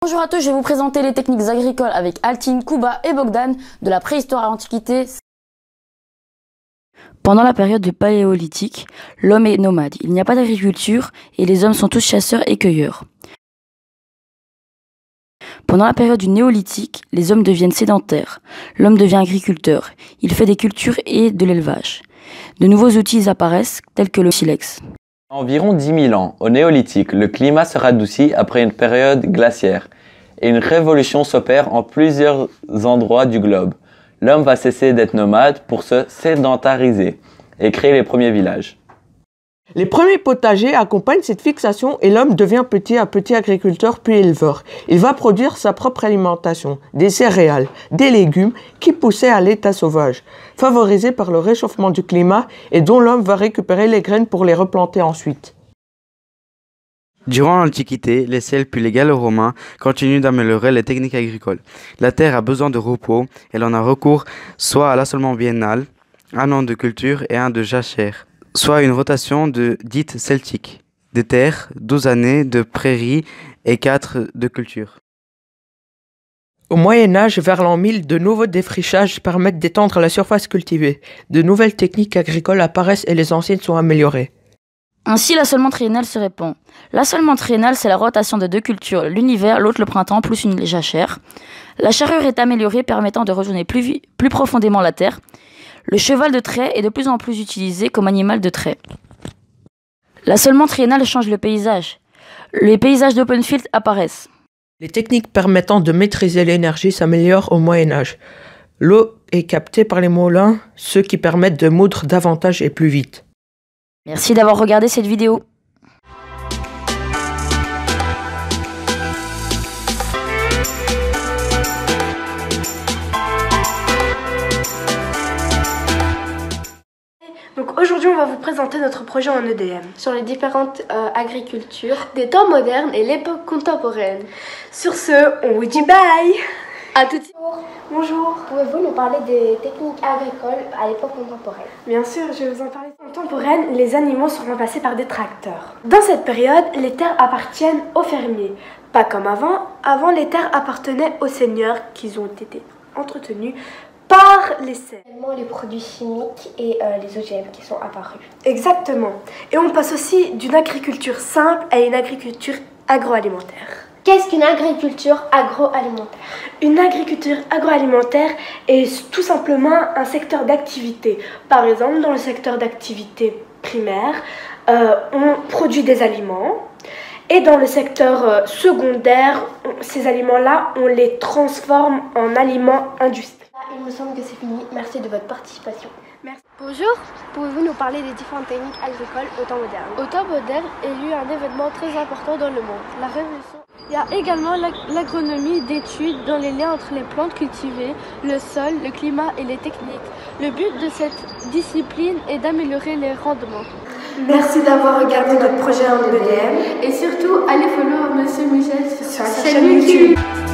Bonjour à tous, je vais vous présenter les techniques agricoles avec Altine, Kuba et Bogdan de la préhistoire à l'Antiquité. Pendant la période du Paléolithique, l'homme est nomade. Il n'y a pas d'agriculture et les hommes sont tous chasseurs et cueilleurs. Pendant la période du Néolithique, les hommes deviennent sédentaires. L'homme devient agriculteur. Il fait des cultures et de l'élevage. De nouveaux outils apparaissent, tels que le silex. Environ 10 000 ans, au Néolithique, le climat se radoucit après une période glaciaire et une révolution s'opère en plusieurs endroits du globe. L'homme va cesser d'être nomade pour se sédentariser et créer les premiers villages. Les premiers potagers accompagnent cette fixation et l'homme devient petit à petit agriculteur puis éleveur. Il va produire sa propre alimentation, des céréales, des légumes qui poussaient à l'état sauvage, favorisés par le réchauffement du climat et dont l'homme va récupérer les graines pour les replanter ensuite. Durant l'Antiquité, les Celtes puis les Gallo-Romains continuent d'améliorer les techniques agricoles. La terre a besoin de repos et l'on a recours soit à l'assolement biennal, un an de culture et un de jachère, soit une rotation dite celtique, des terres, 12 années de prairies et 4 de culture. Au Moyen-Âge, vers l'an 1000, de nouveaux défrichages permettent d'étendre la surface cultivée. De nouvelles techniques agricoles apparaissent et les anciennes sont améliorées. Ainsi, l'assolement triennal se répand. L'assolement triennal, c'est la rotation de deux cultures, l'une l'hiver, l'autre le printemps, plus une jachère. La charrure est améliorée, permettant de rejoindre plus profondément la terre. Le cheval de trait est de plus en plus utilisé comme animal de trait. L'assolement triennal change le paysage. Les paysages d'open field apparaissent. Les techniques permettant de maîtriser l'énergie s'améliorent au Moyen-Âge. L'eau est captée par les moulins, ce qui permet de moudre davantage et plus vite. Merci d'avoir regardé cette vidéo. Donc aujourd'hui on va vous présenter notre projet en EDM. Sur les différentes agricultures, des temps modernes et l'époque contemporaine. Sur ce, on vous dit bye. À tout de suite. Bonjour. Pouvez-vous nous parler des techniques agricoles à l'époque contemporaine? Bien sûr, je vais vous en parler. Contemporaine, les animaux sont remplacés par des tracteurs. Dans cette période, les terres appartiennent aux fermiers. Pas comme avant. Avant, les terres appartenaient aux seigneurs qui ont été entretenus par les serfs. Les produits chimiques et les OGM qui sont apparus. Exactement. Et on passe aussi d'une agriculture simple à une agriculture agroalimentaire. Qu'est-ce qu'une agriculture agroalimentaire? Une agriculture agroalimentaire est tout simplement un secteur d'activité. Par exemple, dans le secteur d'activité primaire, on produit des aliments. Et dans le secteur secondaire, ces aliments-là, on les transforme en aliments industriels. Il me semble que c'est fini. Merci de votre participation. Merci. Bonjour, pouvez-vous nous parler des différentes techniques agricoles au temps moderne? Au temps moderne, il y a eu un événement très important dans le monde, la révolution. Il y a également l'agronomie d'études dans les liens entre les plantes cultivées, le sol, le climat et les techniques. Le but de cette discipline est d'améliorer les rendements. Merci d'avoir regardé notre projet en EDM. Et surtout, allez follow Monsieur Michel sur sa Sa chaîne chaîne YouTube. YouTube.